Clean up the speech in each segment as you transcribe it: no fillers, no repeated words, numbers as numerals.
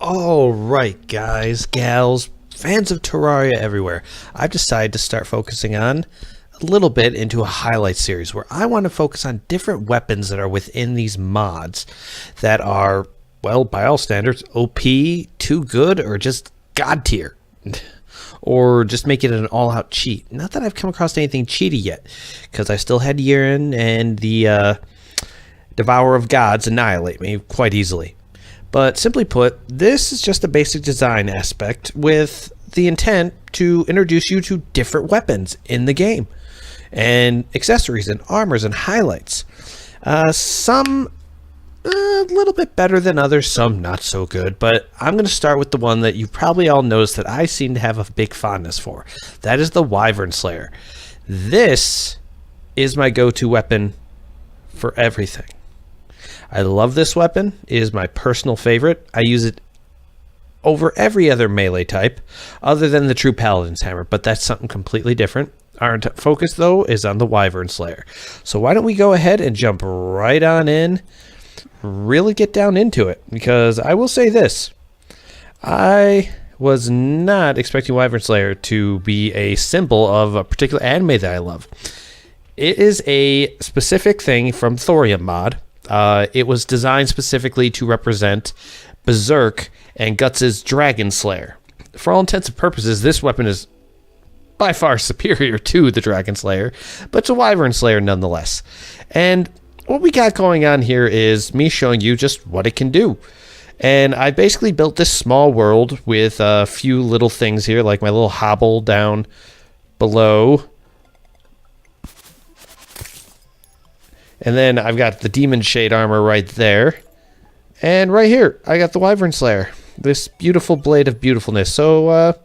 Alright guys, gals, fans of Terraria everywhere, I've decided to start focusing on a little bit into a highlight series where I want to focus on different weapons that are within these mods that are, well, by all standards, OP, too good, or just god tier. Or just make it an all-out cheat. Not that I've come across anything cheaty yet, because I still had Urine and the Devourer of Gods annihilate me quite easily. But simply put, this is just a basic design aspect with the intent to introduce you to different weapons in the game, and accessories and armors and highlights. Some a little bit better than others, some not so good, but I'm going to start with the one that you probably all noticed that I seem to have a big fondness for. That is the Wyvern Slayer. This is my go-to weapon for everything. I love this weapon. It is my personal favorite. I use it over every other melee type other than the True Paladin's Hammer, but that's something completely different. Our focus, though, is on the Wyvern Slayer. So why don't we go ahead and jump right on in, really get down into it, because I will say this. I was not expecting Wyvern Slayer to be a symbol of a particular anime that I love. It is a specific thing from Thorium Mod. It was designed specifically to represent Berserk and Guts' Dragon Slayer. For all intents and purposes, this weapon is by far superior to the Dragon Slayer, but it's a Wyvern Slayer nonetheless. And what we got going on here is me showing you just what it can do. And I basically built this small world with a few little things here, like my little hobble down below. And then I've got the Demon Shade armor right there. And right here, I got the Wyvern Slayer. This beautiful blade of beautifulness. So I'm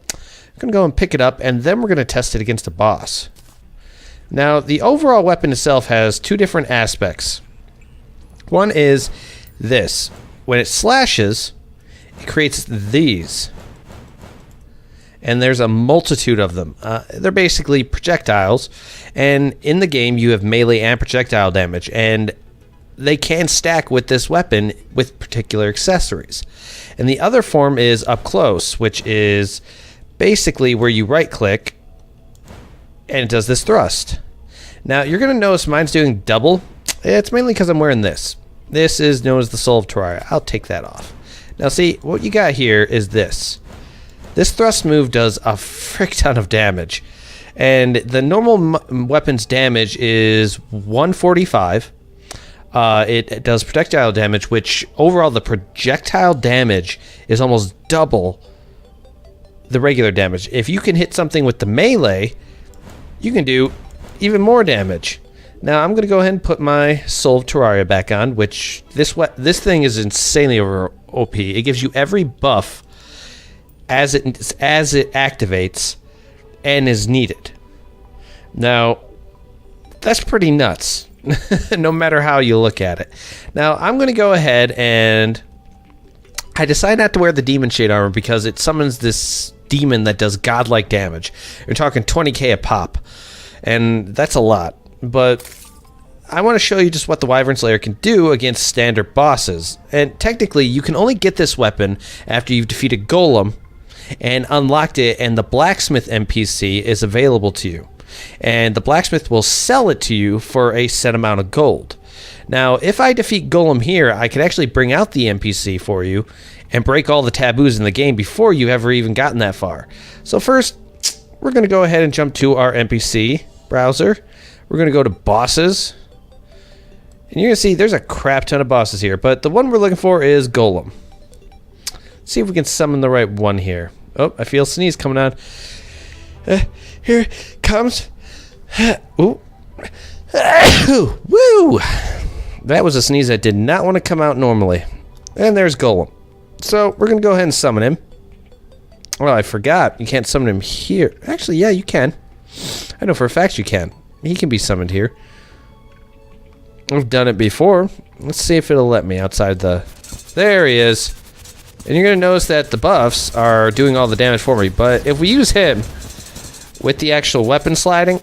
going to go and pick it up, and then we're going to test it against a boss. Now, the overall weapon itself has two different aspects. One is this. When it slashes, it creates these. And there's a multitude of them. They're basically projectiles. And in the game, you have melee and projectile damage. And they can stack with this weapon with particular accessories. And the other form is up close, which is basically where you right-click and it does this thrust. Now, you're going to notice mine's doing double. It's mainly because I'm wearing this. This is known as the Soul of Terraria. I'll take that off. Now, see, what you got here is this. This thrust move does a frick ton of damage. And the normal weapon's damage is 145. It does projectile damage, which overall the projectile damage is almost double the regular damage. If you can hit something with the melee, you can do even more damage. Now I'm going to go ahead and put my Soul of Terraria back on, which this thing is insanely over OP. It gives you every buff as it activates and is needed. Now that's pretty nuts. No matter how you look at it. Now I'm going to go ahead and I decide not to wear the Demon Shade armor because it summons this demon that does godlike damage. You're talking 20k a pop, and that's a lot. But I want to show you just what the Wyvern Slayer can do against standard bosses. And technically, you can only get this weapon after you've defeated Golem and unlocked it, and the blacksmith NPC is available to you. And the blacksmith will sell it to you for a set amount of gold. Now, if I defeat Golem here, I can actually bring out the NPC for you and break all the taboos in the game before you ever even gotten that far. So first, we're going to go ahead and jump to our NPC browser. We're going to go to bosses. And you're going to see there's a crap ton of bosses here, but the one we're looking for is Golem. Let's see if we can summon the right one here. Oh, I feel a sneeze coming on. Here it comes. Ooh. Woo! That was a sneeze that did not want to come out normally. And there's Golem. So we're going to go ahead and summon him. Well, I forgot. You can't summon him here. Actually, yeah, you can. I know for a fact you can. He can be summoned here. I've done it before. Let's see if it'll let me outside the... There he is. And you're going to notice that the buffs are doing all the damage for me. But if we use him with the actual weapon sliding,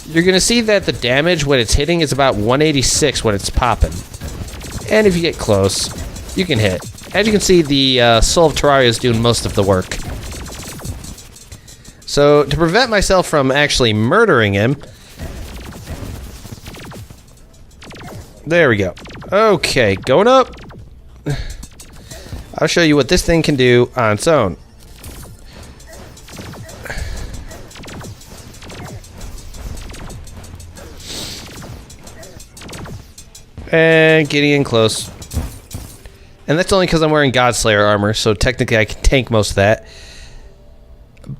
you're going to see that the damage when it's hitting is about 186 when it's popping. And if you get close, you can hit. as you can see, the Soul of Terraria is doing most of the work. So, to prevent myself from actually murdering him... There we go. Okay, going up. I'll show you what this thing can do on its own. And getting in close. And that's only because I'm wearing Godslayer armor, so technically I can tank most of that.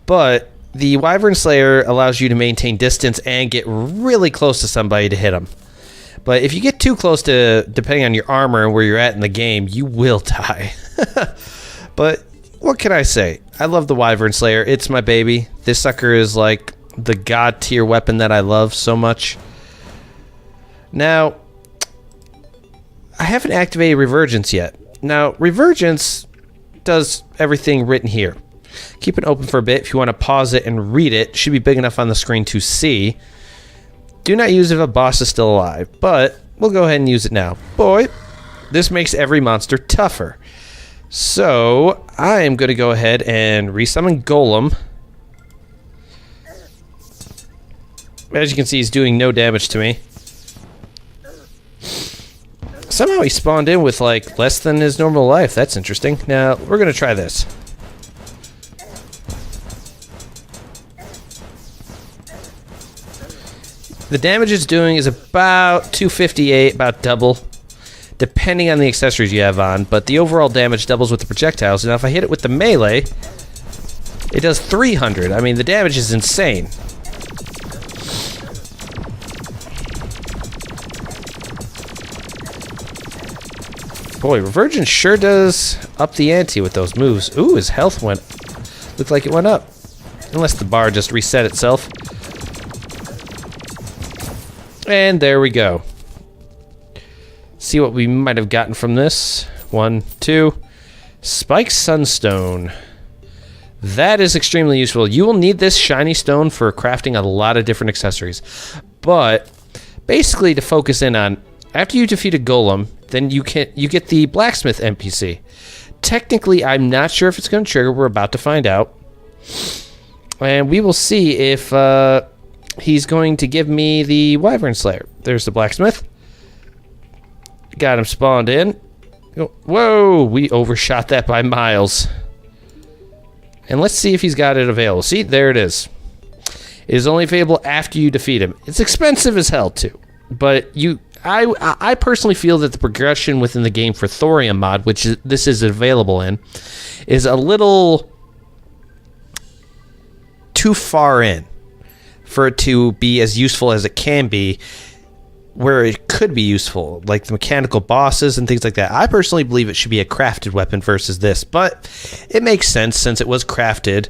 But the Wyvern Slayer allows you to maintain distance and get really close to somebody to hit them. But if you get too close to, depending on your armor and where you're at in the game, you will die. But what can I say? I love the Wyvern Slayer. It's my baby. This sucker is like the god tier weapon that I love so much. Now, I haven't activated Revergence yet. Now, Revergence does everything written here. Keep it open for a bit if you want to pause it and read it. It should be big enough on the screen to see. Do not use it if a boss is still alive, but we'll go ahead and use it now. Boy, this makes every monster tougher. So, I am going to go ahead and resummon Golem. As you can see, he's doing no damage to me. Somehow he spawned in with, like, less than his normal life. That's interesting. Now, we're going to try this. The damage it's doing is about 258, about double, depending on the accessories you have on, but the overall damage doubles with the projectiles. Now, if I hit it with the melee, it does 300. I mean, the damage is insane. Boy, Revergence sure does up the ante with those moves. Ooh, his health looked like it went up. Unless the bar just reset itself. And there we go. See what we might have gotten from this. 1, 2. Spike Sunstone. That is extremely useful. You will need this shiny stone for crafting a lot of different accessories. But basically to focus in on, after you defeat a golem, then you get the blacksmith NPC. Technically, I'm not sure if it's going to trigger. We're about to find out. And we will see if he's going to give me the Wyvern Slayer. There's the blacksmith. Got him spawned in. Whoa, we overshot that by miles. And let's see if he's got it available. See, there it is. It is only available after you defeat him. It's expensive as hell, too. But I personally feel that the progression within the game for Thorium Mod, which this is available in, is a little too far in for it to be as useful as it can be, where it could be useful, like the mechanical bosses and things like that. I personally believe it should be a crafted weapon versus this, but it makes sense since it was crafted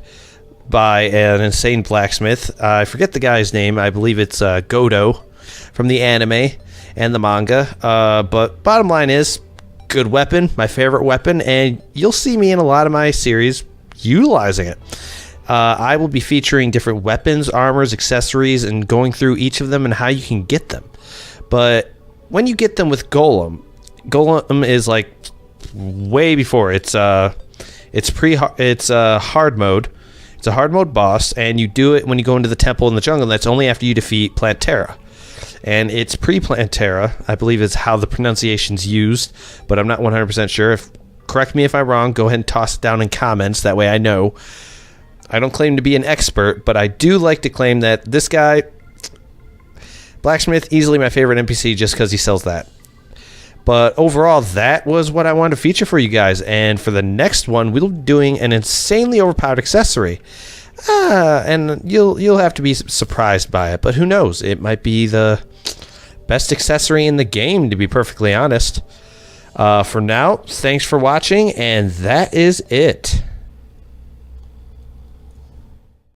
by an insane blacksmith. I forget the guy's name. I believe it's Godo from the anime and the manga. But bottom line is, good weapon, my favorite weapon, and you'll see me in a lot of my series utilizing it. I will be featuring different weapons, armors, accessories, and going through each of them and how you can get them. But when you get them with Golem is like way before. It's hard mode. It's a hard mode boss, and you do it when you go into the temple in the jungle, and that's only after you defeat Plantera. And it's pre-Plantera, I believe is how the pronunciation's used, but I'm not 100% sure. Correct me if I'm wrong. Go ahead and toss it down in comments. That way I know. I don't claim to be an expert, but I do like to claim that this guy, Blacksmith, easily my favorite NPC just because he sells that. But overall, that was what I wanted to feature for you guys. And for the next one, we'll be doing an insanely overpowered accessory. And you'll have to be surprised by it, but who knows? It might be the best accessory in the game, to be perfectly honest. For now, thanks for watching, and that is it.